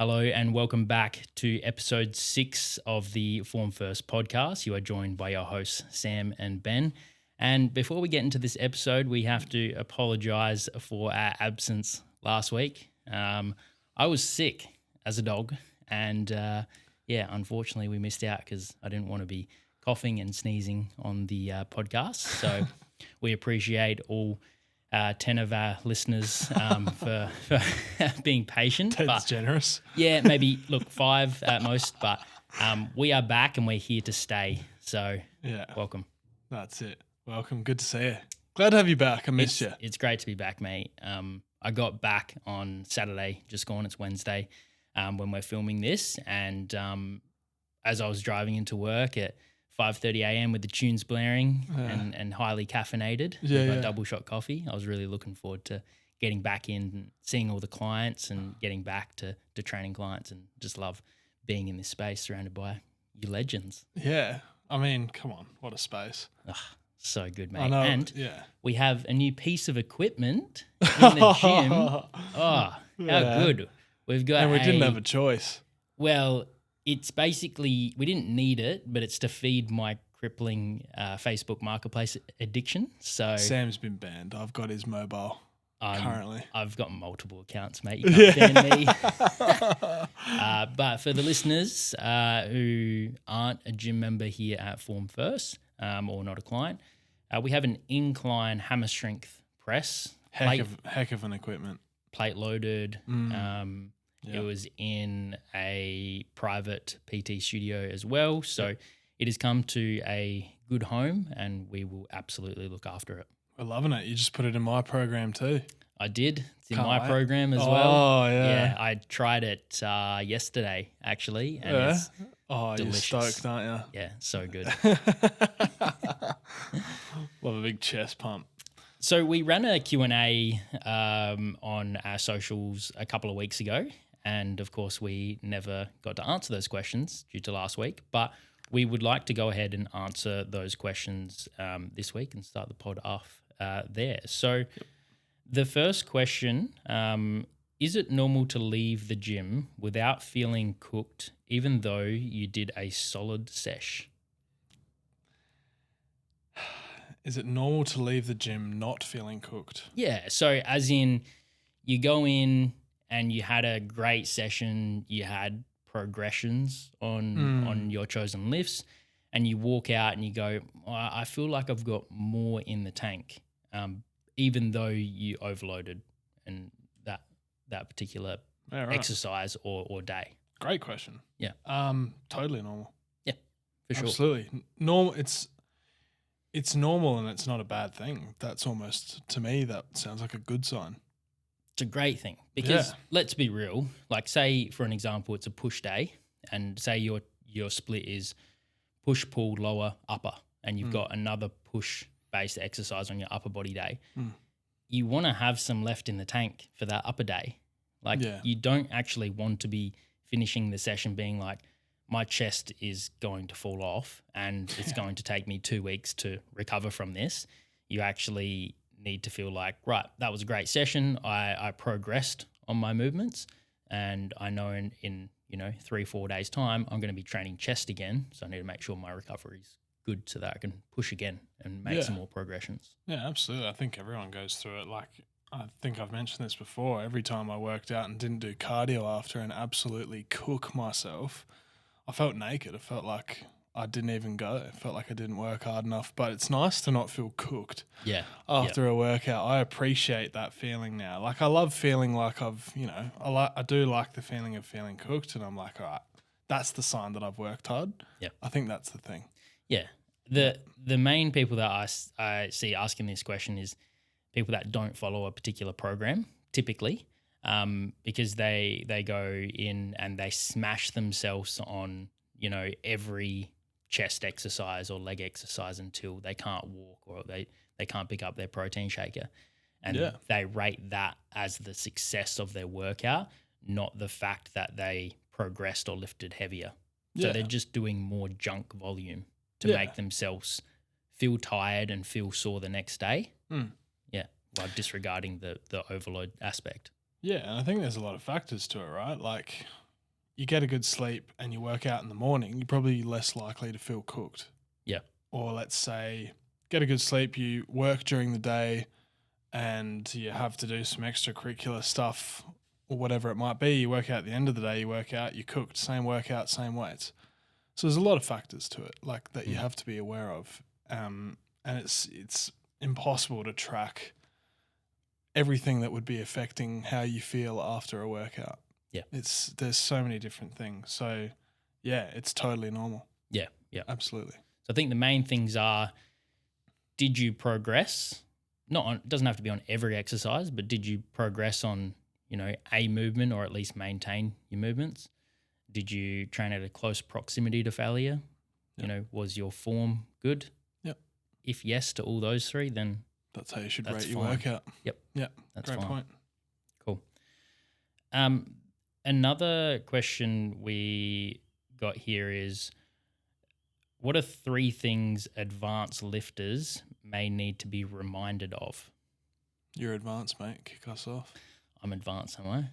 Hello and welcome back to episode 6 of the Form First podcast. You are joined by your hosts, Sam and Ben. And before we get into this episode, we have to apologize for our absence last week. I was sick as a dog and unfortunately we missed out because I didn't want to be coughing and sneezing on the podcast. So we appreciate all 10 of our listeners for being patient. That's generous. Yeah, maybe, 5 at most, but we are back and we're here to stay. So, welcome. That's it. Welcome. Good to see you. Glad to have you back. I missed you. It's great to be back, mate. I got back on Saturday, just gone. It's Wednesday when we're filming this. And as I was driving into work at 5:30 a.m. with the tunes blaring and highly caffeinated with my double shot coffee, I was really looking forward to getting back in and seeing all the clients and getting back to training clients, and just love being in this space surrounded by you legends. Yeah. I mean, come on. What a space. So good, mate. I know, and we have a new piece of equipment in the gym. How good. We've got and we didn't have a choice. Well, it's basically, we didn't need it, but it's to feed my crippling Facebook marketplace addiction. So Sam's been banned. I've got his mobile currently. I've got multiple accounts, mate. You can't ban me. But for the listeners who aren't a gym member here at Form First or not a client, we have an incline hammer strength press. Heck of an equipment. Plate loaded. It was in a private PT studio as well. So it has come to a good home and we will absolutely look after it. We're loving it. You just put it in my program too. I did. It's in my program as well. Oh, yeah. Yeah, I tried it yesterday actually. And it's delicious. You're stoked, aren't you? Yeah, so good. Love a big chest pump. So we ran a Q&A on our socials a couple of weeks ago. And of course, we never got to answer those questions due to last week, but we would like to go ahead and answer those questions this week and start the pod off there. So the first question, is it normal to leave the gym without feeling cooked, even though you did a solid sesh? Is it normal to leave the gym not feeling cooked? Yeah. So as in you go in and you had a great session, you had progressions on your chosen lifts, and you walk out and you go, I feel like I've got more in the tank, even though you overloaded in that particular exercise or day. Great question. Yeah. Totally normal. Yeah, for sure. Absolutely. Normal. It's normal and it's not a bad thing. That's almost, to me, that sounds like a good sign. It's a great thing because let's be real, like say for an example, it's a push day and say your split is push, pull, lower, upper, and you've got another push based exercise on your upper body day. You want to have some left in the tank for that upper day. Like you don't actually want to be finishing the session being like, my chest is going to fall off and it's going to take me 2 weeks to recover from this. You actually need to feel like, right, that was a great session. I progressed on my movements, and I know in 3-4 days time I'm going to be training chest again. So I need to make sure my recovery is good so that I can push again and make some more progressions. Yeah, absolutely. I think everyone goes through it. Like I think I've mentioned this before. Every time I worked out and didn't do cardio after and absolutely cook myself, I felt naked. I felt like I didn't even go. I felt like I didn't work hard enough. But it's nice to not feel cooked after a workout. I appreciate that feeling now. Like I love feeling like I do like the feeling of feeling cooked, and I'm like, all right, that's the sign that I've worked hard. Yeah, I think that's the thing. Yeah, the main people that I see asking this question is people that don't follow a particular program typically. Because they go in and they smash themselves on, every chest exercise or leg exercise until they can't walk or they can't pick up their protein shaker. And they rate that as the success of their workout, not the fact that they progressed or lifted heavier. So they're just doing more junk volume to make themselves feel tired and feel sore the next day. Yeah, while disregarding the overload aspect. Yeah, and I think there's a lot of factors to it, right? Like you get a good sleep and you work out in the morning, you're probably less likely to feel cooked. Yeah. Or let's say get a good sleep, you work during the day and you have to do some extracurricular stuff or whatever it might be. You work out at the end of the day, you work out, you cooked, same workout, same weights. So there's a lot of factors to it, like that you have to be aware of. And it's impossible to track everything that would be affecting how you feel after a workout. Yeah. There's so many different things. So yeah, it's totally normal. Yeah. Yeah. Absolutely. So I think the main things are, did you progress? It doesn't have to be on every exercise, but did you progress on, a movement or at least maintain your movements? Did you train at a close proximity to failure? Yep. Was your form good? Yep. If yes to all those three, then that's how you should rate fine. your workout. Yep. Yep. That's Great fine. point. Cool. Another question we got here is, what are 3 things advanced lifters may need to be reminded of? You're advanced, mate. Kick us off. I'm advanced, am I?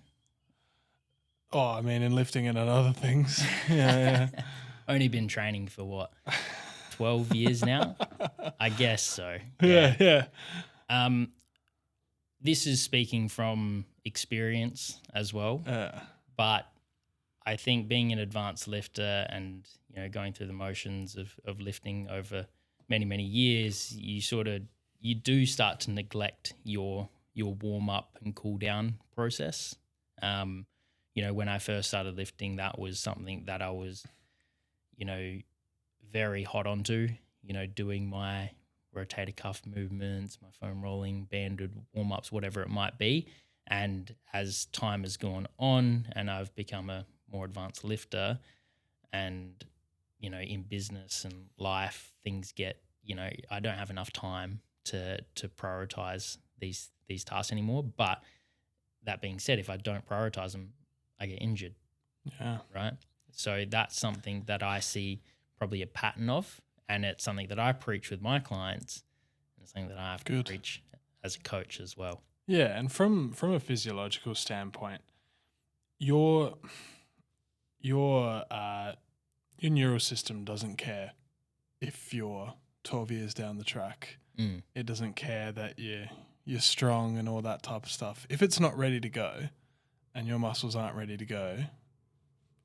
Oh, I mean, in lifting and in other things. Yeah. Only been training for what, 12 years now? I guess so. Yeah. This is speaking from experience as well. But I think being an advanced lifter and going through the motions of lifting over many, many years, you do start to neglect your warm up and cool down process. When I first started lifting, that was something that I was, very hot onto. Doing my rotator cuff movements, my foam rolling, banded warm ups, whatever it might be. And as time has gone on and I've become a more advanced lifter and, in business and life, things get, I don't have enough time to prioritize these tasks anymore. But that being said, if I don't prioritize them, I get injured. Yeah. Right. So that's something that I see probably a pattern of, and it's something that I preach with my clients and something that I have to preach as a coach as well. Yeah, and from a physiological standpoint, your neural system doesn't care if you're 12 years down the track. It doesn't care that you're strong and all that type of stuff. If it's not ready to go and your muscles aren't ready to go,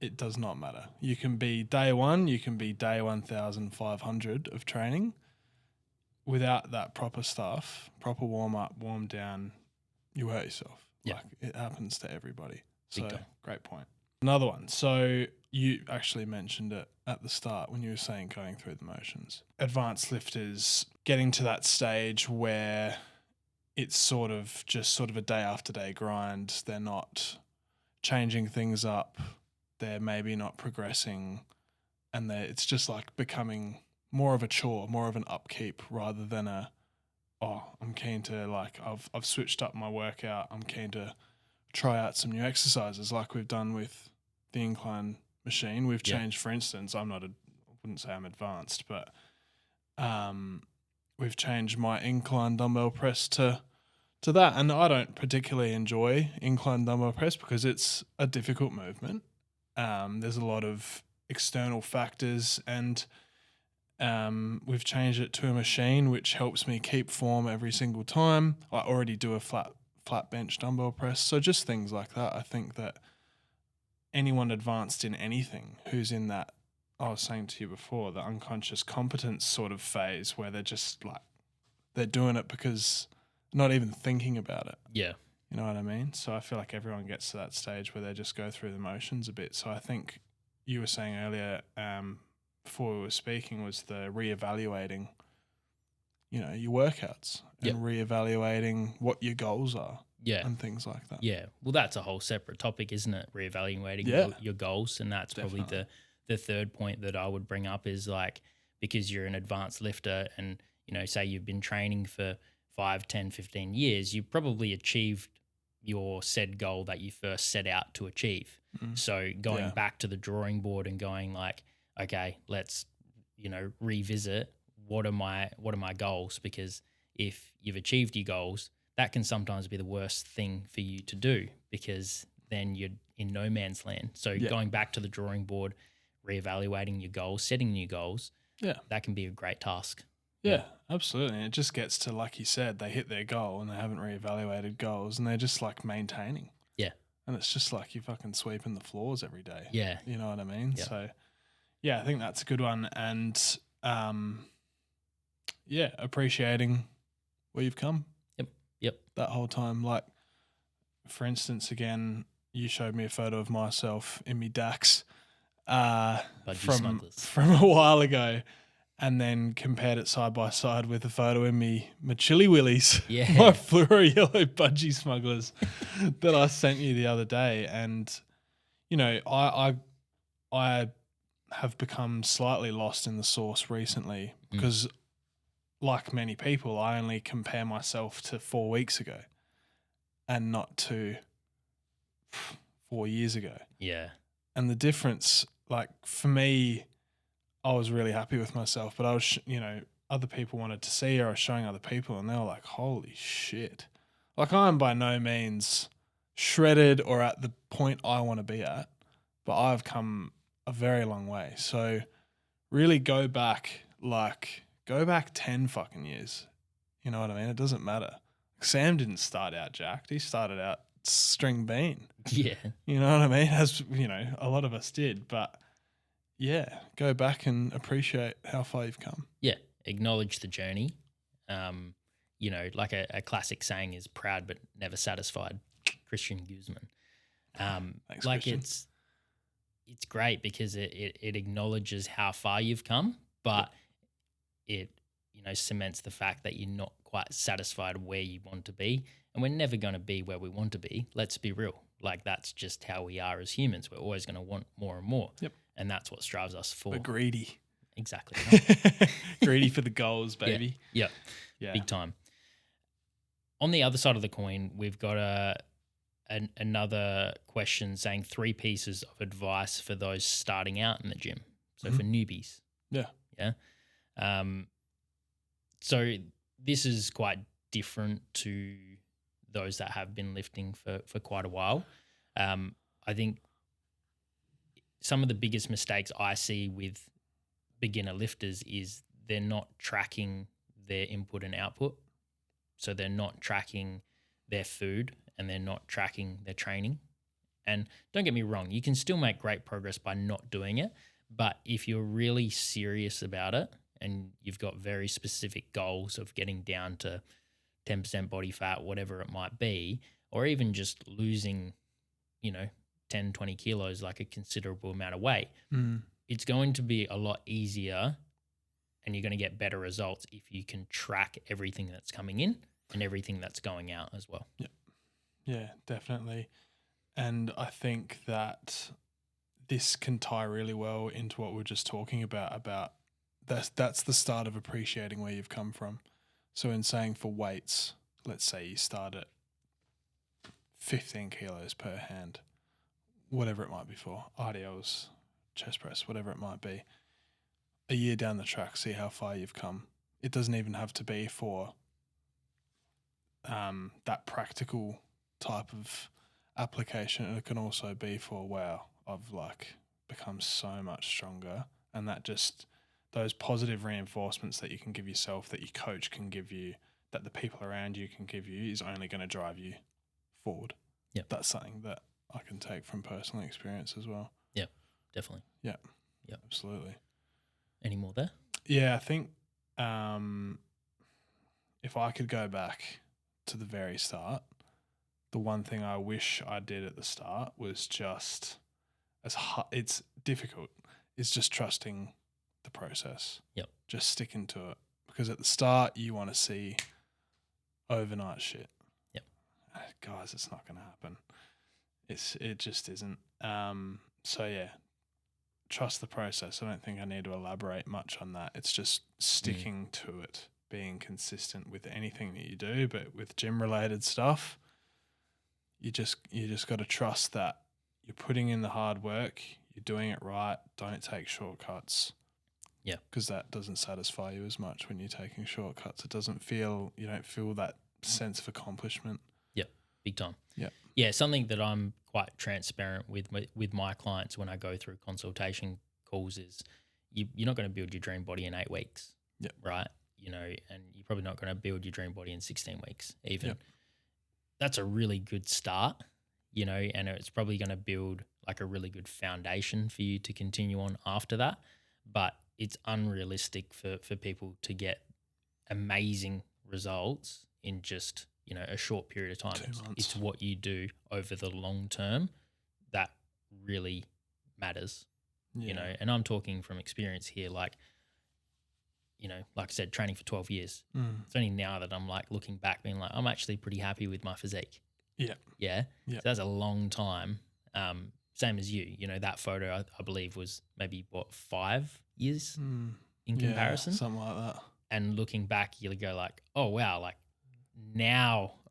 it does not matter. You can be day 1, you can be day 1,500 of training. Without that proper stuff, proper warm up, warm down, you hurt yourself. Yeah. Like, it happens to everybody. Big So time. great point. Another one. So you actually mentioned it at the start when you were saying going through the motions. Advanced lifters getting to that stage where it's sort of a day after day grind. They're not changing things up. They're maybe not progressing, and it's just like becoming more of a chore, more of an upkeep rather than I'm keen to I've switched up my workout. I'm keen to try out some new exercises like we've done with the incline machine. We've changed, for instance, I wouldn't say I'm advanced, but we've changed my incline dumbbell press to that. And I don't particularly enjoy incline dumbbell press because it's a difficult movement. There's a lot of external factors, and we've changed it to a machine which helps me keep form every single time. I already do a flat bench dumbbell press. So just things like that. I think that anyone advanced in anything who's in that, I was saying to you before, the unconscious competence sort of phase where they're just they're doing it because not even thinking about it. Yeah. You know what I mean? So I feel like everyone gets to that stage where they just go through the motions a bit. So I think you were saying earlier, before we were speaking, was the reevaluating, your workouts and reevaluating what your goals are. Yeah. And things like that. Yeah. Well, that's a whole separate topic, isn't it? Reevaluating your goals. And that's probably the third point that I would bring up is because you're an advanced lifter and, say you've been training for 5, 10, 15 years, you probably achieved your said goal that you first set out to achieve. So going back to the drawing board and going okay, let's, revisit what are my goals? Because if you've achieved your goals, that can sometimes be the worst thing for you to do because then you're in no man's land. So going back to the drawing board, reevaluating your goals, setting new goals, that can be a great task. Yeah, absolutely. And it just gets to, like you said, they hit their goal and they haven't reevaluated goals and they're just like maintaining. Yeah. And it's just like you fucking sweeping the floors every day. Yeah. You know what I mean? Yeah. So, yeah, I think that's a good one. And, appreciating where you've come. Yep. That whole time. Like, for instance, again, you showed me a photo of myself in me Dax from a while ago. And then compared it side by side with a photo in my Chili Willies, my fluoro yellow budgie smugglers that I sent you the other day. And, you know, I have become slightly lost in the sauce recently because, like many people, I only compare myself to 4 weeks ago and not to 4 years ago. Yeah. And the difference, like for me, I was really happy with myself, but I was, other people wanted to see her. I was showing other people and they were like, holy shit. Like I'm by no means shredded or at the point I want to be at, but I've come a very long way. So really go back 10 fucking years. You know what I mean? It doesn't matter. Sam didn't start out jacked. He started out string bean. Yeah. You know what I mean? As, a lot of us did, but yeah, go back and appreciate how far you've come. Yeah, acknowledge the journey. Like a classic saying is proud but never satisfied. Christian Guzman. Thanks, like Christian. it's great because it acknowledges how far you've come, but it cements the fact that you're not quite satisfied where you want to be, and we're never going to be where we want to be. Let's be real. Like that's just how we are as humans. We're always going to want more and more. Yep. And that's what strives us for. We're greedy. Exactly. Greedy for the goals, baby. Yeah. Big time. On the other side of the coin, we've got another question saying 3 pieces of advice for those starting out in the gym. So for newbies. Yeah. Yeah. So this is quite different to those that have been lifting for quite a while. I think some of the biggest mistakes I see with beginner lifters is they're not tracking their input and output. So they're not tracking their food and they're not tracking their training. And don't get me wrong, you can still make great progress by not doing it. But if you're really serious about it and you've got very specific goals of getting down to 10% body fat, whatever it might be, or even just losing, 10, 20 kilos, like a considerable amount of weight, it's going to be a lot easier and you're going to get better results if you can track everything that's coming in and everything that's going out as well. Yeah, definitely. And I think that this can tie really well into what we we're just talking about that's the start of appreciating where you've come from. So in saying for weights, let's say you start at 15 kilos per hand, whatever it might be for, RDLs, chest press, whatever it might be. A year down the track, see how far you've come. It doesn't even have to be for that practical type of application. It can also be for, wow, I've become so much stronger. And that just, those positive reinforcements that you can give yourself, that your coach can give you, that the people around you can give you is only going to drive you forward. Yep. That's something that I can take from personal experience as well. Yeah, definitely. Yeah. Yep. Absolutely. Any more there? Yeah, I think if I could go back to the very start, the one thing I wish I did at the start was just it's difficult. It's just trusting the process. Yep. Just sticking to it. Because at the start you want to see overnight shit. Yep. Guys, it's not going to happen. It just isn't. So yeah, trust the process. I don't think I need to elaborate much on that. It's just sticking to it, being consistent with anything that you do, but with gym related stuff, you just got to trust that you're putting in the hard work, you're doing it right. Don't take shortcuts. Yeah. Because that doesn't satisfy you as much when you're taking shortcuts. You don't feel that sense of accomplishment. Yeah, big time. Yeah. Yeah, something that I'm quite transparent with my clients when I go through consultation calls is you're not going to build your dream body in 8 weeks, Yep. right? And you're probably not going to build your dream body in 16 weeks even. Yep. That's a really good start, and it's probably going to build like a really good foundation for you to continue on after that. But it's unrealistic for people to get amazing results in just a short period of time. 2 months. It's what you do over the long term that really matters. Yeah. And I'm talking from experience here, like I said, training for 12 years. It's only now that I'm like looking back being like, I'm actually pretty happy with my physique. Yeah. Yeah. Yeah. So that's a long time. Same as you, that photo I believe was maybe 5 years in comparison. Something like that. And looking back, you'll go like, oh wow, like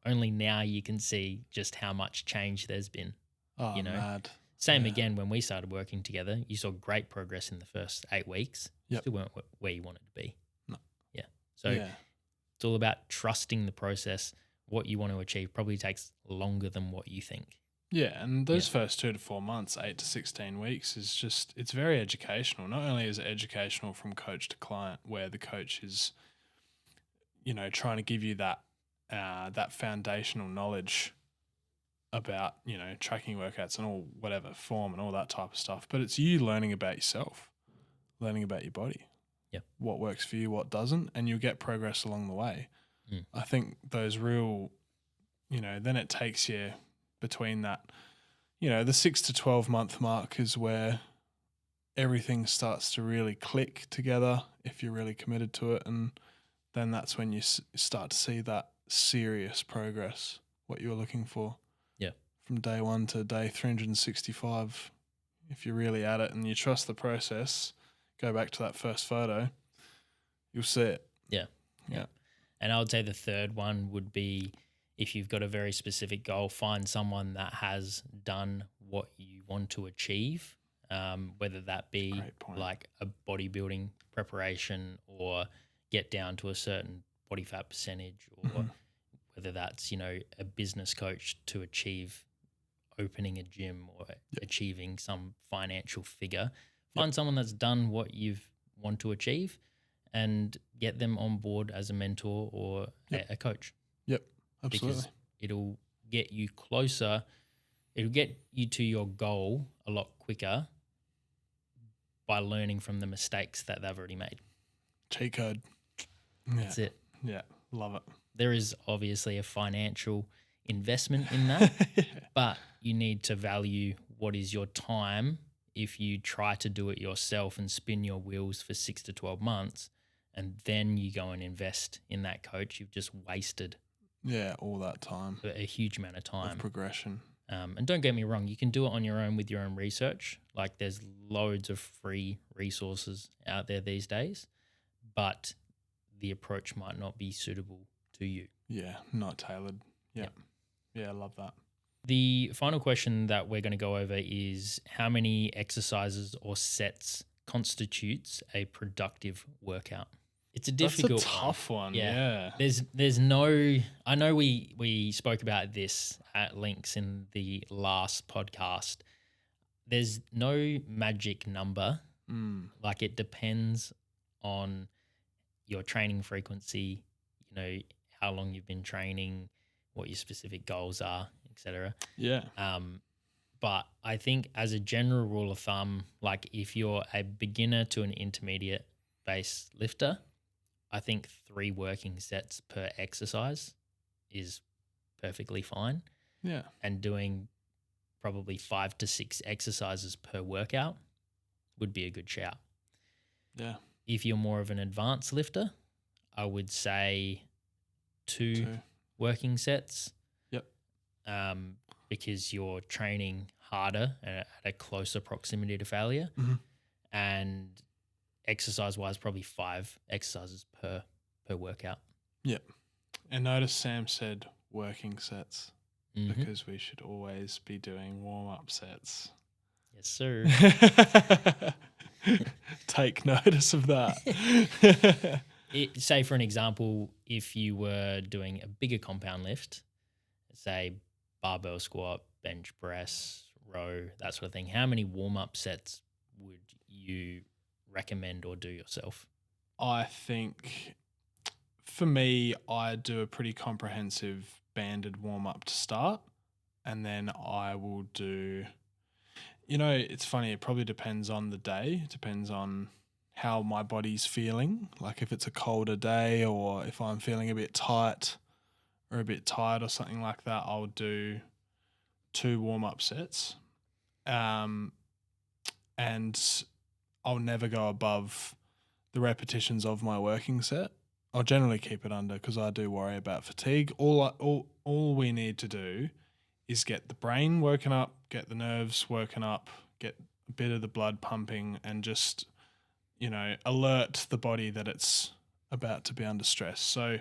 only now you can see just how much change there's been. Oh, mad. Same again when we started working together. You saw great progress in the first 8 weeks. Yep. Still weren't where you wanted to be. No. Yeah. So it's all about trusting the process. What you want to achieve probably takes longer than what you think. Yeah, and those first 2 to 4 months, 8 to 16 weeks, it's very educational. Not only is it educational from coach to client, where the coach is, trying to give you that foundational knowledge about, tracking workouts and all whatever form and all that type of stuff, but it's you learning about yourself, learning about your body. Yeah. What works for you, what doesn't, and you'll get progress along the way. I think those real, then it takes you between that, the 6 to 12 month mark is where everything starts to really click together if you're really committed to it. And then that's when you start to see that serious progress, what you're looking for. Yeah. From day 1 to day 365, if you're really at it and you trust the process, go back to that first photo, you'll see it. Yeah. And I would say the third one would be, if you've got a very specific goal, find someone that has done what you want to achieve, whether that be like a bodybuilding preparation or get down to a certain body fat percentage, or whether that's, a business coach to achieve opening a gym or achieving some financial figure. Find someone that's done what you want to achieve and get them on board as a mentor or a coach. Yep, absolutely. Because it'll get you closer. It'll get you to your goal a lot quicker by learning from the mistakes that they've already made. Cheat code. That's it. Yeah, love it. There is obviously a financial investment in that, but you need to value what is your time. If you try to do it yourself and spin your wheels for 6 to 12 months and then you go and invest in that coach, you've just wasted all that time. A huge amount of time. Of progression. And don't get me wrong, you can do it on your own with your own research. Like there's loads of free resources out there these days, but the approach might not be suitable to you. Yeah, not tailored. Yeah, I love that. The final question that we're going to go over is, how many exercises or sets constitutes a productive workout? It's a difficult That's a tough one. Yeah. There's no, I know we spoke about this at links in the last podcast. There's no magic number. Like it depends on your training frequency, how long you've been training, what your specific goals are, etc. Yeah. But I think as a general rule of thumb, like if you're a beginner to an intermediate base lifter, I think 3 working sets per exercise is perfectly fine. Yeah. And doing probably 5 to 6 exercises per workout would be a good shout. Yeah. If you're more of an advanced lifter, I would say 2 working sets. Yep. Because you're training harder at a closer proximity to failure. And exercise-wise, probably 5 exercises per workout. Yep. And notice Sam said working sets because we should always be doing warm-up sets. Yes, sir. Take notice of that. Say, for an example, if you were doing a bigger compound lift, say barbell squat, bench press, row, that sort of thing. How many warm-up sets would you recommend or do yourself? I think for me, I do a pretty comprehensive banded warm up to start. And then I will do, it's funny, it probably depends on the day, it depends on how my body's feeling. Like if it's a colder day or if I'm feeling a bit tight or a bit tired or something like that, I'll do 2 warm up sets. And I'll never go above the repetitions of my working set. I'll generally keep it under because I do worry about fatigue. All we need to do is get the brain woken up, get the nerves woken up, get a bit of the blood pumping, and just, alert the body that it's about to be under stress. So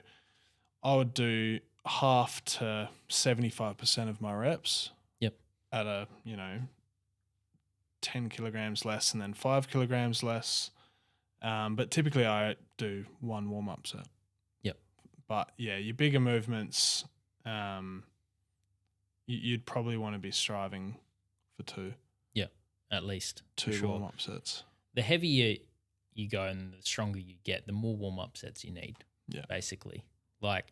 I would do half to 75% of my reps. Yep. At a, 10 kilograms less and then 5 kilograms less. But typically I do 1 warm-up set. Yep. But yeah, your bigger movements, you'd probably want to be striving for 2. Yeah, at least. 2 warm-up sets. The heavier you go and the stronger you get, the more warm-up sets you need. Yeah. Basically. Like,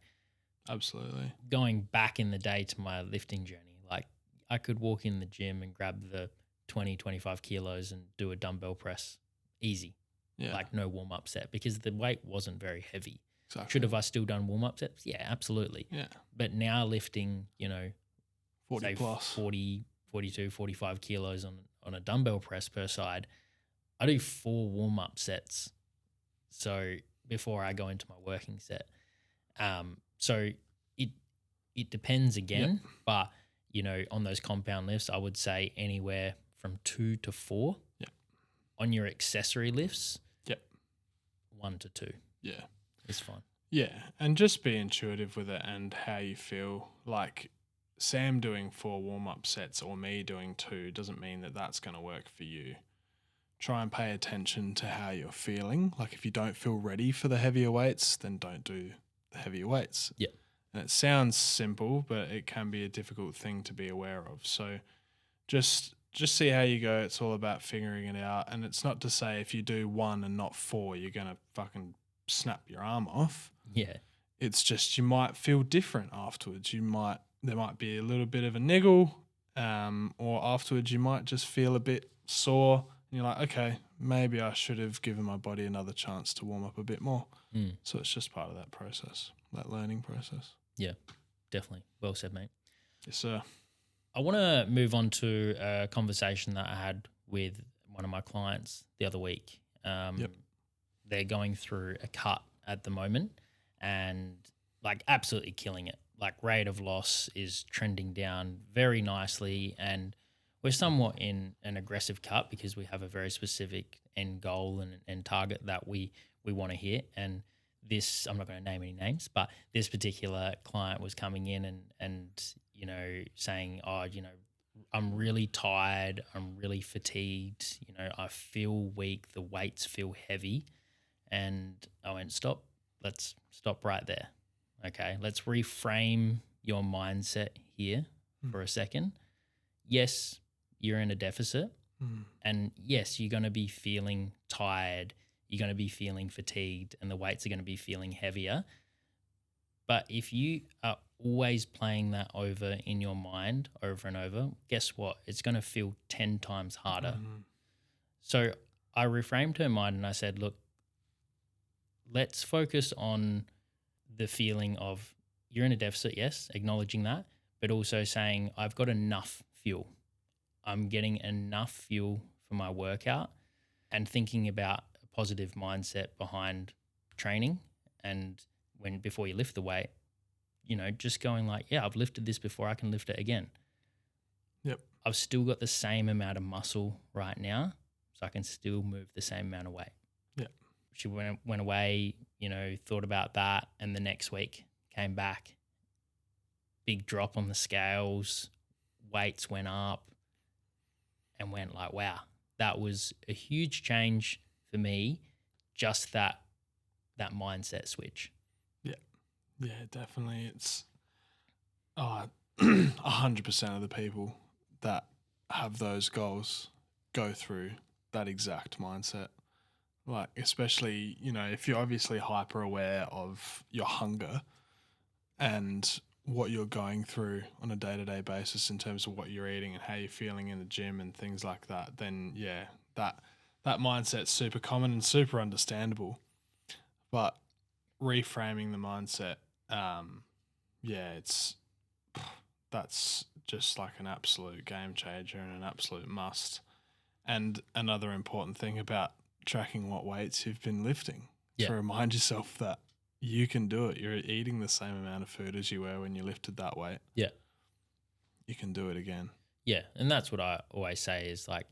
absolutely. Going back in the day to my lifting journey, like I could walk in the gym and grab the 20, 25 kilos and do a dumbbell press easy. Yeah. Like no warm-up set because the weight wasn't very heavy. Exactly. Should have I still done warm-up sets? Yeah, absolutely. Yeah. But now lifting, 40 plus. 40, 42, 45 kilos on a dumbbell press per side, I do 4 warm-up sets. So before I go into my working set. So it depends again, but on those compound lifts, I would say anywhere from 2 to 4. Yeah. On your accessory lifts, 1 to 2. Yeah. It's fine. Yeah. And just be intuitive with it and how you feel. Like Sam doing 4 warm-up sets or me doing 2 doesn't mean that that's going to work for you. Try and pay attention to how you're feeling. Like if you don't feel ready for the heavier weights, then don't do the heavier weights. Yeah. And it sounds simple, but it can be a difficult thing to be aware of. So just see how you go. It's all about figuring it out. And it's not to say if you do 1 and not 4, you're going to fucking snap your arm off. Yeah. It's just you might feel different afterwards. There might be a little bit of a niggle, or afterwards you might just feel a bit sore. And you're like, okay, maybe I should have given my body another chance to warm up a bit more. So it's just part of that process, that learning process. Yeah, definitely. Well said, mate. Yes, sir. I want to move on to a conversation that I had with one of my clients the other week. They're going through a cut at the moment and like absolutely killing it. Like rate of loss is trending down very nicely and we're somewhat in an aggressive cut because we have a very specific end goal and target that we want to hit. And this, I'm not going to name any names, but this particular client was coming in and saying, I'm really tired, I'm really fatigued, I feel weak, the weights feel heavy. And I went, stop, let's stop right there. Okay, let's reframe your mindset here for a second. Yes, you're in a deficit. And yes, you're going to be feeling tired, you're going to be feeling fatigued, and the weights are going to be feeling heavier. But if you are always playing that over in your mind over and over, guess what? It's going to feel 10 times harder. So I reframed her mind and I said, look, let's focus on the feeling of you're in a deficit, yes, acknowledging that, but also saying I've got enough fuel. I'm getting enough fuel for my workout and thinking about a positive mindset behind training. And before you lift the weight, just going like, yeah, I've lifted this before, I can lift it again. Yep. I've still got the same amount of muscle right now, so I can still move the same amount of weight. Yeah. She went away, thought about that, and the next week came back. Big drop on the scales, weights went up, and went like, wow, that was a huge change for me, just that mindset switch. Yeah, definitely. It's 100% of the people that have those goals go through that exact mindset. Like, especially, if you're obviously hyper aware of your hunger and what you're going through on a day-to-day basis in terms of what you're eating and how you're feeling in the gym and things like that, then yeah, that mindset's super common and super understandable. But reframing the mindset, that's just like an absolute game changer and an absolute must. And another important thing about tracking what weights you've been lifting, to remind yourself that you can do it. You're eating the same amount of food as you were when you lifted that weight. Yeah. You can do it again. Yeah. And that's what I always say is like,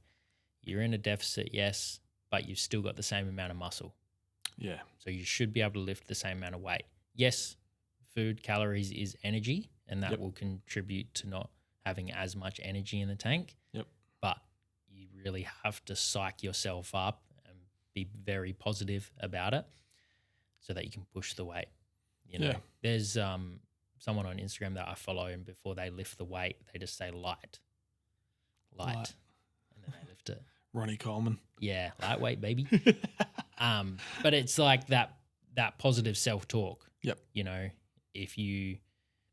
you're in a deficit, yes, but you've still got the same amount of muscle. Yeah. So you should be able to lift the same amount of weight. Yes, food, calories is energy, and that will contribute to not having as much energy in the tank. Yep. But you really have to psych yourself up and be very positive about it so that you can push the weight. There's someone on Instagram that I follow, and before they lift the weight, they just say light, and then they lift it. Ronnie Coleman. Yeah, lightweight, baby. But it's like that positive self-talk. Yep. If you,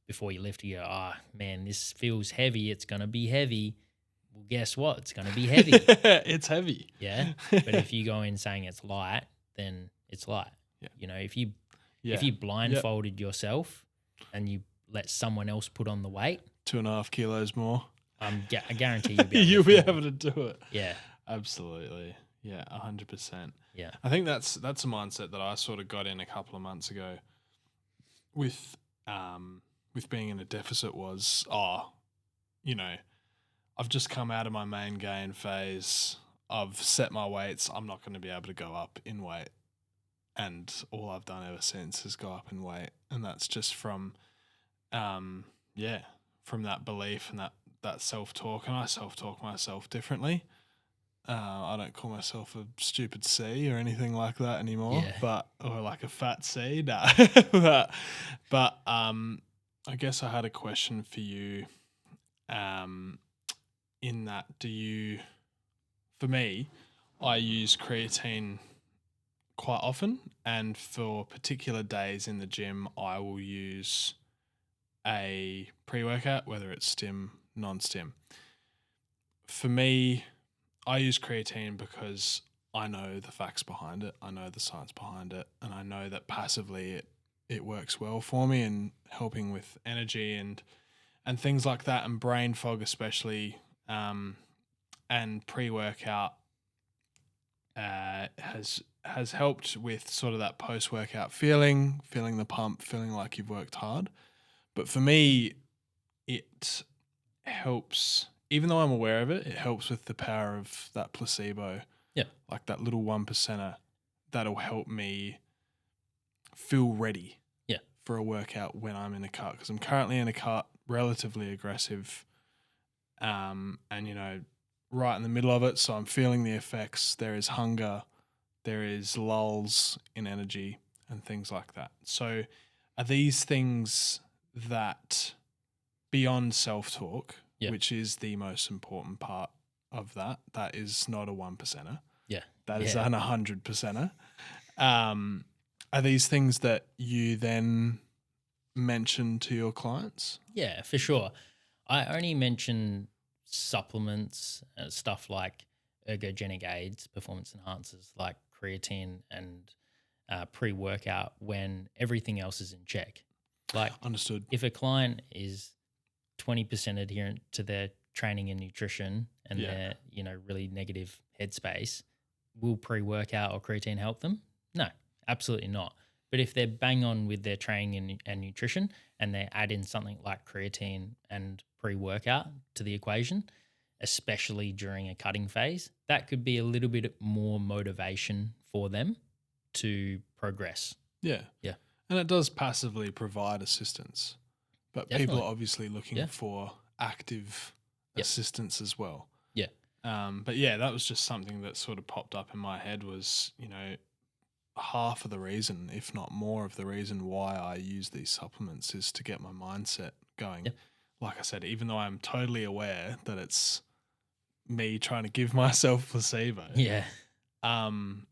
before you lift, you go, man, this feels heavy. It's going to be heavy. Well, guess what? It's going to be heavy. It's heavy. Yeah. But if you go in saying it's light, then it's light. Yeah. If you blindfolded yourself and you let someone else put on the weight, 2.5 kilos more, I guarantee you'll be able to do it. Yeah. Absolutely. Yeah, 100%. Yeah. I think that's a mindset that I sort of got in a couple of months ago with being in a deficit was, I've just come out of my main gain phase. I've set my weights. I'm not going to be able to go up in weight. And all I've done ever since is go up in weight. And that's just from that belief and that self-talk. And I self-talk myself differently. I don't call myself a stupid C or anything like that anymore, or like a fat C. Nah. but I guess I had a question for you. In that, for me, I use creatine quite often, and for particular days in the gym, I will use a pre-workout, whether it's stim, non-stim. For me, I use creatine because I know the facts behind it. I know the science behind it. And I know that passively it works well for me in helping with energy and things like that, and brain fog especially. And pre-workout has helped with sort of that post-workout feeling the pump, feeling like you've worked hard. But for me, it helps. Even though I'm aware of it, it helps with the power of that placebo. Yeah. Like that little 1%er that'll help me feel ready for a workout when I'm in a cut. Because I'm currently in a cut, relatively aggressive, and, right in the middle of it. So I'm feeling the effects. There is hunger. There is lulls in energy and things like that. So are these things that beyond self-talk, which is the most important part of that is not a 1%er. Yeah. That is an 100%er. Are these things that you then mention to your clients? Yeah, for sure. I only mention supplements, stuff like ergogenic aids, performance enhancers like creatine and pre-workout when everything else is in check. Like, understood. If a client is 20% adherent to their training and nutrition and their, really negative headspace, will pre-workout or creatine help them? No, absolutely not. But if they're bang on with their training and nutrition and they add in something like creatine and pre-workout to the equation, especially during a cutting phase, that could be a little bit more motivation for them to progress. Yeah. Yeah. And it does passively provide assistance. But Definitely. People are obviously looking for active assistance as well. Yeah. But yeah, that was just something that sort of popped up in my head was, half of the reason, if not more of the reason why I use these supplements is to get my mindset going. Yep. like I said, even though I'm totally aware that it's me trying to give myself placebo, Yeah.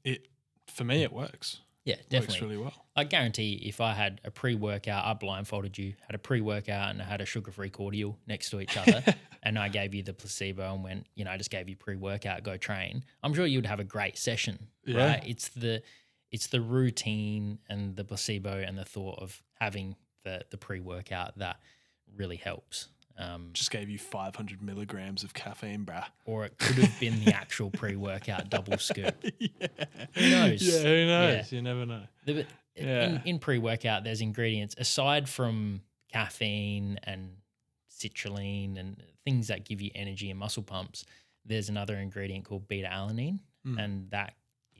it for me it works. Yeah, It definitely. works really well. I guarantee if I had a pre-workout, I blindfolded you, had a pre-workout and I had a sugar-free cordial next to each other, and I gave you the placebo and went, I just gave you pre-workout, go train. I'm sure you'd have a great session, Yeah. right? It's the routine and the placebo and the thought of having the pre-workout that really helps. Just gave you 500 milligrams of caffeine, bruh. Or it could have been the actual pre-workout double scoop. Yeah. Who knows? Yeah, who knows? Yeah. You never know. In pre-workout, there's ingredients aside from caffeine and citrulline and things that give you energy and muscle pumps. There's another ingredient called beta-alanine, and that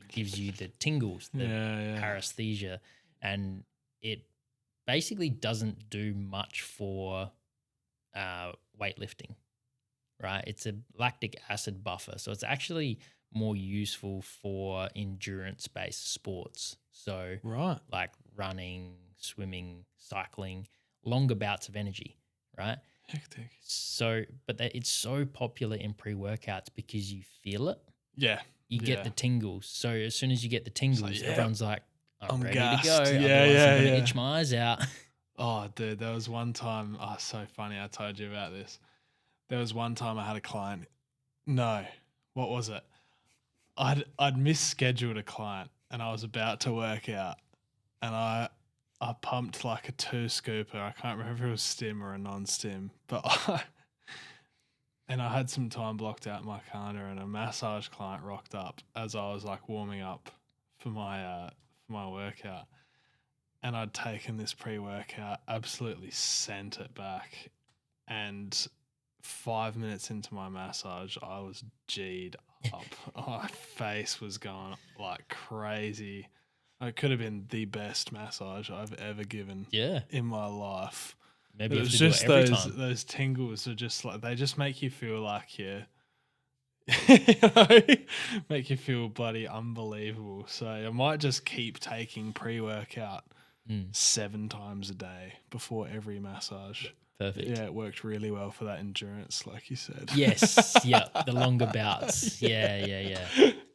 gives you the tingles, the paresthesia, and it basically doesn't do much for weightlifting, right? It's a lactic acid buffer, so it's actually more useful for endurance-based sports. So like running, swimming, cycling, longer bouts of energy, right? Hectic. So, but it's so popular in pre-workouts because you feel it. Yeah. You get the tingles. So as soon as you get the tingles, everyone's like, I'm ready gassed. to go. Otherwise I'm going to itch my eyes out. Oh, dude, there was one time. Oh, so funny. I told you about this. There was one time I had a client. No, what was it? I'd misscheduled a client and I was about to work out, and I pumped like a 2-scooper. I can't remember if it was stim or a non-stim, but I had some time blocked out in my calendar, and a massage client rocked up as I was like warming up for my workout. And I'd taken this pre-workout, absolutely sent it back. And 5 minutes into my massage, I was G'd up. My face was going like crazy. It could have been the best massage I've ever given in my life. Maybe it was just those tingles are just like, they just make you feel like make you feel bloody unbelievable. So I might just keep taking pre-workout 7 times a day before every massage. Perfect. Yeah, it worked really well for that endurance, like you said. Yes, yeah, the longer bouts. Yeah.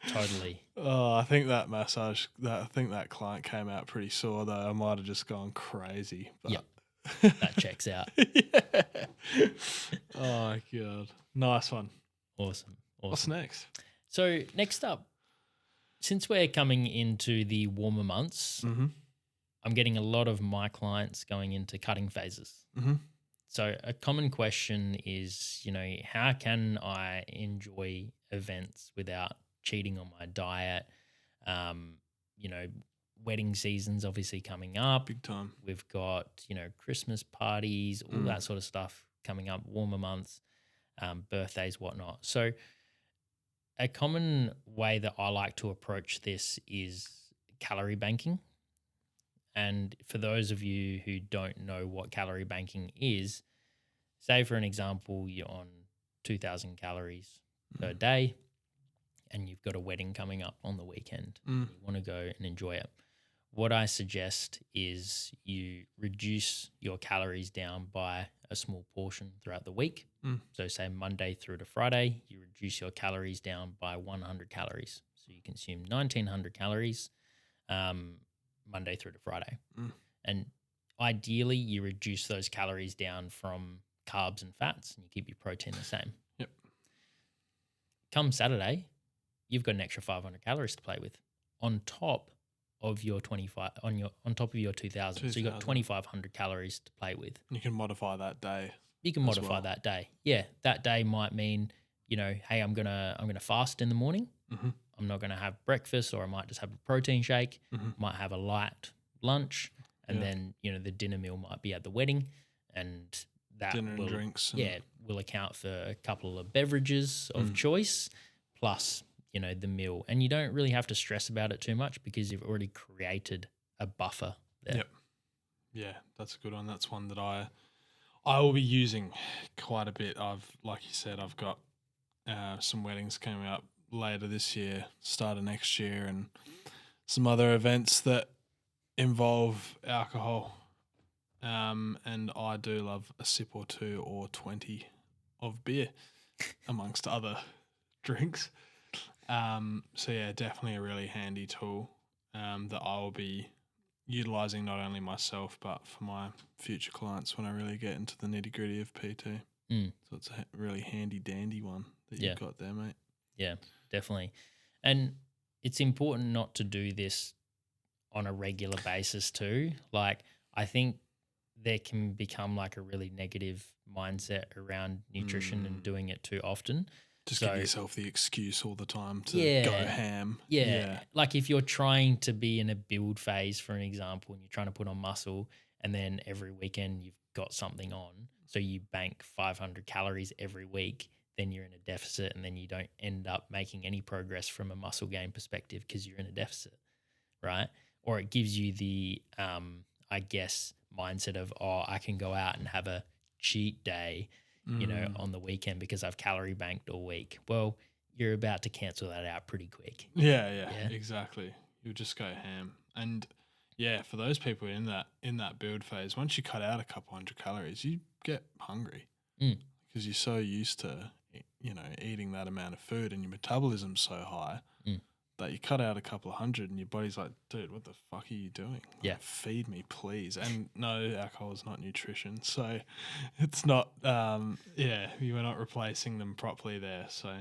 Totally. Oh, I think that that client came out pretty sore though. I might have just gone crazy. But yep, that checks out. Yeah. Oh my God, nice one. Awesome. What's next? So next up, since we're coming into the warmer months, I'm getting a lot of my clients going into cutting phases. So a common question is, how can I enjoy events without cheating on my diet? Wedding season's obviously coming up. Big time. We've got, Christmas parties, all that sort of stuff coming up, warmer months, birthdays, whatnot. So a common way that I like to approach this is calorie banking. And for those of you who don't know what calorie banking is, say for an example, you're on 2,000 calories per day and you've got a wedding coming up on the weekend. You want to go and enjoy it. What I suggest is you reduce your calories down by a small portion throughout the week. So say Monday through to Friday, you reduce your calories down by 100 calories. So you consume 1,900 calories Monday through to Friday. And ideally, you reduce those calories down from carbs and fats and you keep your protein the same. Yep. Come Saturday, you've got an extra 500 calories to play with on top of your 2,000. So you've got 2,500 calories to play with. You can modify that day. You can modify that day. Yeah, that day might mean, hey, I'm gonna fast in the morning. I'm not gonna have breakfast, or I might just have a protein shake. Might have a light lunch, and then the dinner meal might be at the wedding, and that dinner and drinks. Will account for a couple of beverages of choice, plus the meal, and you don't really have to stress about it too much because you've already created a buffer there. Yep. Yeah, that's a good one. That's one that I will be using quite a bit. Like you said, I've got some weddings coming up later this year, start of next year, and some other events that involve alcohol And I do love a sip or two or 20 of beer amongst other drinks. So yeah, definitely a really handy tool that I will be utilizing not only myself but for my future clients when I really get into the nitty gritty of PT. So it's a really handy dandy one that you've got there, mate. Yeah, definitely. And it's important not to do this on a regular basis too. Like, I think there can become like a really negative mindset around nutrition and doing it too often. Just give yourself the excuse all the time to go ham. Yeah. Like if you're trying to be in a build phase, for an example, and you're trying to put on muscle, and then every weekend you've got something on, so you bank 500 calories every week, then you're in a deficit, and then you don't end up making any progress from a muscle gain perspective because you're in a deficit, right? Or it gives you the, I guess, mindset of, oh, I can go out and have a cheat day, on the weekend because I've calorie banked all week. Well, you're about to cancel that out pretty quick. Yeah, exactly. You'll just go ham. And yeah, for those people in that build phase, once you cut out a couple hundred calories, you get hungry because you're so used to, eating that amount of food and your metabolism's so high that you cut out a couple of hundred and your body's like, dude, what the fuck are you doing? Like, feed me, please. And no, alcohol is not nutrition. So it's not, you were not replacing them properly there. So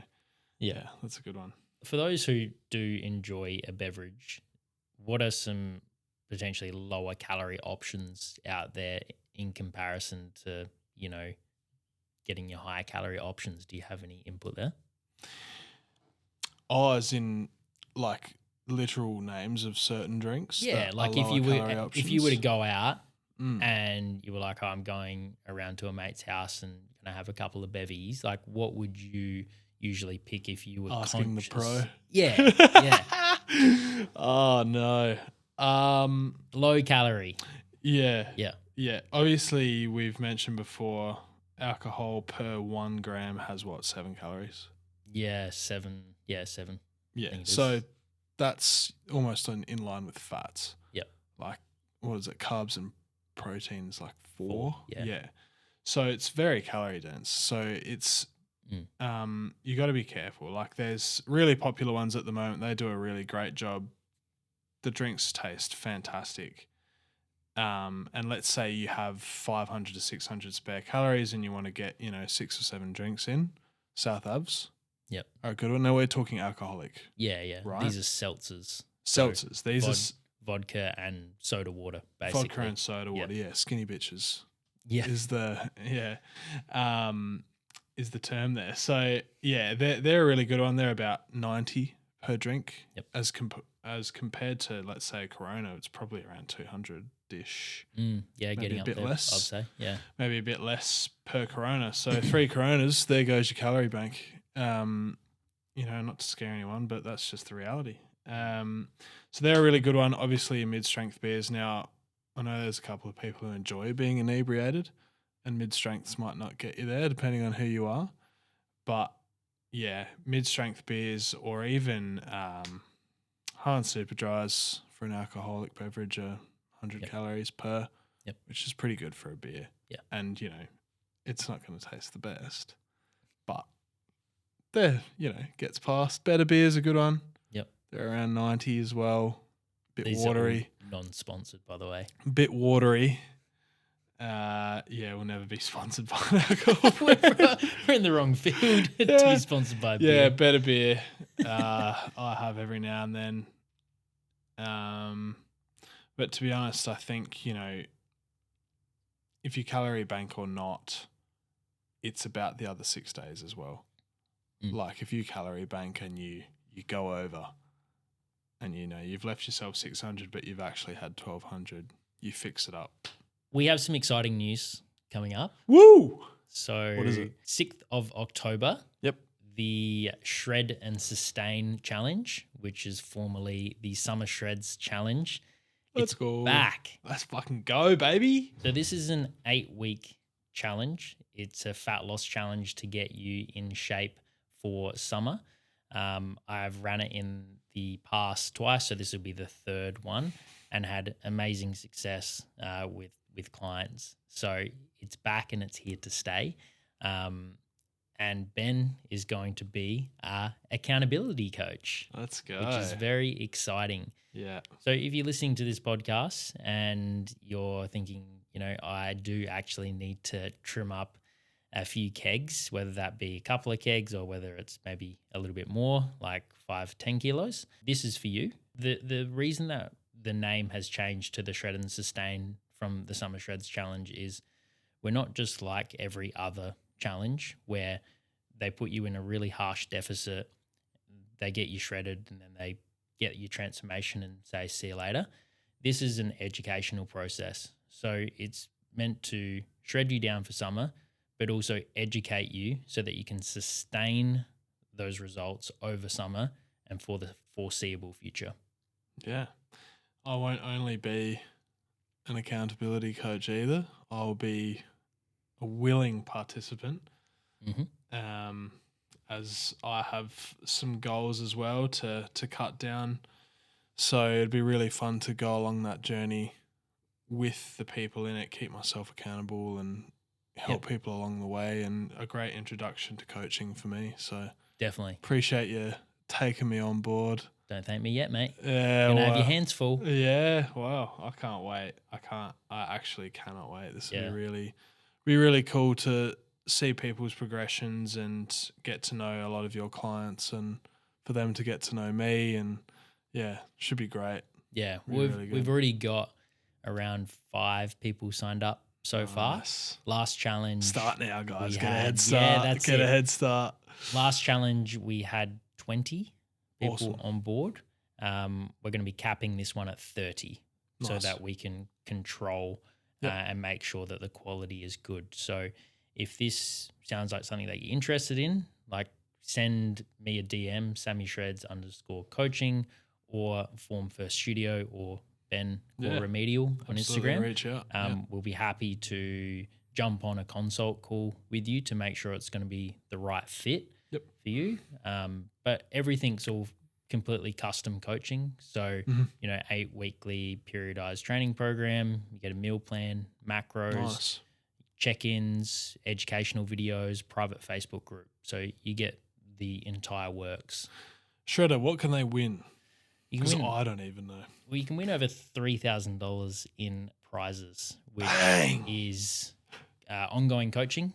yeah, that's a good one. For those who do enjoy a beverage, what are some potentially lower calorie options out there in comparison to, getting your higher calorie options? Do you have any input there? Oh, as in like literal names of certain drinks? Yeah, like if you were to go out and you were like, oh, I'm going around to a mate's house and going to have a couple of bevies, like what would you usually pick if you were asking conscious? the pro? Yeah. Oh no. Low calorie. Yeah. Obviously, we've mentioned before, alcohol per 1 gram has what, 7 calories? Yeah, 7. Yeah, 7. Yeah, so that's almost in line with fats. Yep. Like, what is it? Carbs and proteins, like 4? Yeah. So it's very calorie dense. So it's you got to be careful. Like, there's really popular ones at the moment. They do a really great job. The drinks taste fantastic. And let's say you have 500 to 600 spare calories and you want to get 6 or 7 drinks in. South Avs. Yep. All right, good one. Now we're talking alcoholic. Yeah. Right? These are seltzers. These are vodka and soda water, basically. Vodka and soda water. Yeah, skinny bitches. Yeah. Is the term there. So yeah, they're a really good one. They're about 90 per drink. Yep. As compared to, let's say, Corona, it's probably around 200-ish. Yeah, getting a bit up there, less. I'd say. Yeah. Maybe a bit less per Corona. So 3 Coronas, there goes your calorie bank. Not to scare anyone, but that's just the reality. So they're a really good one. Obviously, your mid-strength beers. Now, I know there's a couple of people who enjoy being inebriated, and mid-strengths might not get you there, depending on who you are. But yeah, mid-strength beers or even Hard Super Dries for an alcoholic beverage are 100 calories per, which is pretty good for a beer. Yeah. And, it's not going to taste the best, but there, gets past. Better Beer's a good one. Yep. They're around 90 as well. Bit watery. Non-sponsored, by the way. Bit watery. We'll never be sponsored by alcohol. We're in the wrong field to be sponsored by beer. Yeah, Better Beer. I have every now and then. But to be honest, I think, if you calorie bank or not, it's about the other 6 days as well. Like if you calorie bank and you go over and you've left yourself 600 but you've actually had 1200, you fix it up. We have some exciting news coming up. Woo! So what is it? 6th of October. Yep. The Shred and Sustain Challenge, which is formerly the Summer Shreds Challenge. Let's go. Back. Let's fucking go, baby. So this is an 8-week challenge. It's a fat loss challenge to get you in shape for summer. I've ran it in the past twice, so this will be the 3rd one, and had amazing success with with clients. So it's back and it's here to stay. And Ben is going to be our accountability coach. Let's go. Which is very exciting. Yeah. So if you're listening to this podcast and you're thinking, I do actually need to trim up a few kegs, whether that be a couple of kegs or whether it's maybe a little bit more, like 5-10 kilos, this is for you. The reason that the name has changed to the Shred and Sustain from the Summer Shreds Challenge is we're not just like every other challenge where they put you in a really harsh deficit, they get you shredded, and then they get your transformation and say, see you later. This is an educational process. So it's meant to shred you down for summer, but also educate you so that you can sustain those results over summer and for the foreseeable future. Yeah. I won't only be an accountability coach either. I'll be a willing participant. As I have some goals as well to cut down. So it'd be really fun to go along that journey with the people in it, keep myself accountable and help people along the way, and a great introduction to coaching for me. So definitely appreciate you taking me on board. Don't thank me yet, mate. Yeah, You're gonna have your hands full. Yeah, wow. I can't wait. I actually cannot wait. This will be really cool to see people's progressions and get to know a lot of your clients, and for them to get to know me, and should be great. Yeah, Really we've already got around 5 people signed up so far. Last challenge. Start now, guys. Get a had- head start. Yeah, that's Get it. a head start. Last challenge we had 20 people Awesome. on board. We're going to be capping this one at 30 so Nice. that we can control and make sure that the quality is good. So if this sounds like something that you're interested in, like send me a DM, SammyShreds_coaching, or Form First Studio, or Ben or Remedial on Absolutely. Instagram. Reach out. We'll be happy to jump on a consult call with you to make sure it's going to be the right fit for you. But everything's all completely custom coaching. So, 8 weekly periodized training program, you get a meal plan, macros, check-ins, educational videos, private Facebook group. So you get the entire works. Shredder, what can they win? Because I don't even know. Well, you can win over $3,000 in prizes, which is ongoing coaching.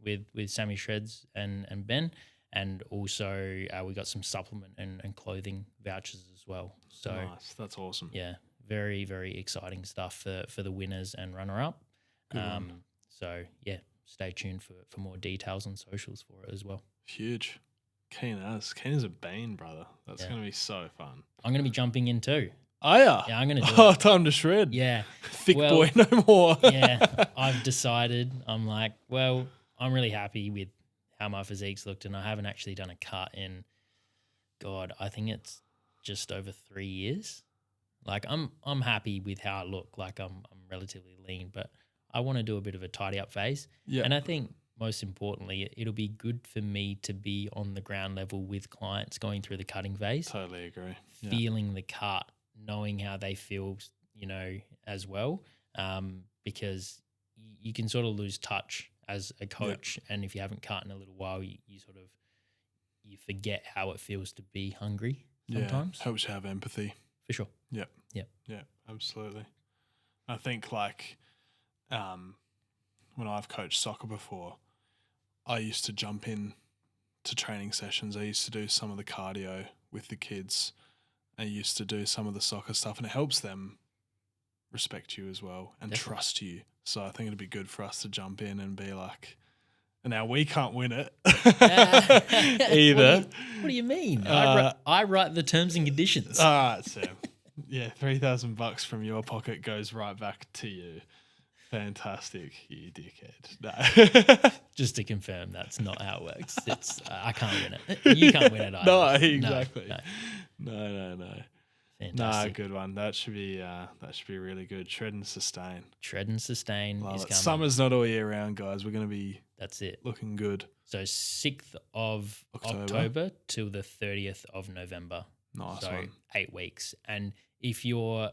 With Sammy Shreds and Ben, and also we got some supplement and clothing vouchers as well. So nice, that's awesome. Yeah, very very exciting stuff for the winners and runner up. So yeah, stay tuned for more details on socials for it as well. Huge. Keen as a bean, brother. That's going to be so fun. I'm going to be jumping in too. Oh, yeah? Yeah, I'm going to do it. Time to shred. Yeah. Thick boy no more. Yeah, I've decided. I'm like, well, I'm really happy with how my physique's looked, and I haven't actually done a cut in, God, I think it's just over 3 years. Like, I'm happy with how I look. Like, I'm relatively lean, but I want to do a bit of a tidy up phase. Yeah. And I think most importantly, it'll be good for me to be on the ground level with clients going through the cutting phase. Totally agree. Feeling the cut, knowing how they feel, as well, because you can sort of lose touch as a coach, and if you haven't cut in a little while, you forget how it feels to be hungry sometimes. Yeah, helps you have empathy. For sure. Yep. Yeah, absolutely. I think when I've coached soccer before, I used to jump in to training sessions. I used to do some of the cardio with the kids. I used to do some of the soccer stuff, and it helps them respect you as well and trust you. So I think it'd be good for us to jump in and be like, now we can't win it either. What do you mean? I write the terms and conditions. All right, Sam. Yeah, $3,000 from your pocket goes right back to you. Fantastic, you dickhead. No. Just to confirm, that's not how it works. It's I can't win it. You can't win it either. No, exactly. No. No. Fantastic. Good one. That should be really good. Shred and sustain. Shred and sustain Love is it. coming. Summer's not all year round, guys. We're going to be looking good. So 6th of October till the 30th of November. Nice so one. 8 weeks. And if you're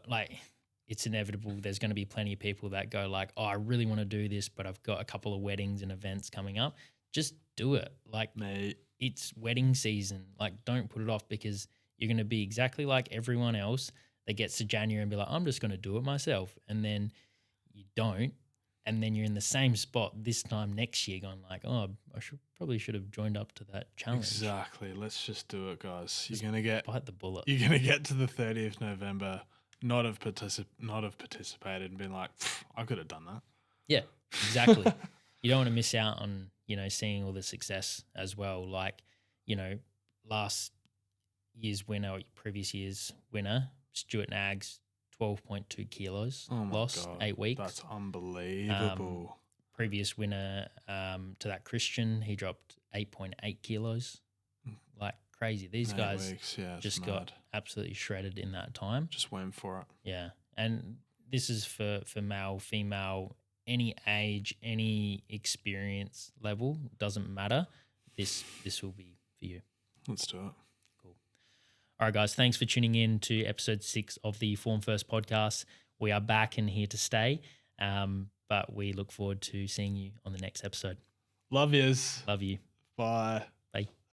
it's inevitable. There's going to be plenty of people that go like, oh, I really want to do this, but I've got a couple of weddings and events coming up. Just do it. Like, Mate, it's wedding season. Like, don't put it off, because you're going to be exactly like everyone else that gets to January and be like, I'm just going to do it myself. And then you don't. And then you're in the same spot this time next year going like, oh, I probably should have joined up to that challenge. exactly. Let's just do it, guys. You're going to get Bite the bullet. You're going to get to the 30th of November, not have participated and been like, I could have done that. Yeah, exactly. You don't want to miss out on, seeing all the success as well. Like, last year's winner, or previous year's winner, Stuart Nags, 12.2 kilos lost, God, 8 weeks. That's unbelievable. Previous winner to that Christian, he dropped 8.8 kilos. Like, crazy. These 8 guys weeks, yeah, just got absolutely shredded in that time. Just went for it. Yeah. And this is for male, female, any age, any experience level, doesn't matter. This will be for you. Let's do it. Cool. All right, guys, thanks for tuning in to episode 6 of the Form First podcast. We are back and here to stay, but we look forward to seeing you on the next episode. Love yous. Love you. Bye.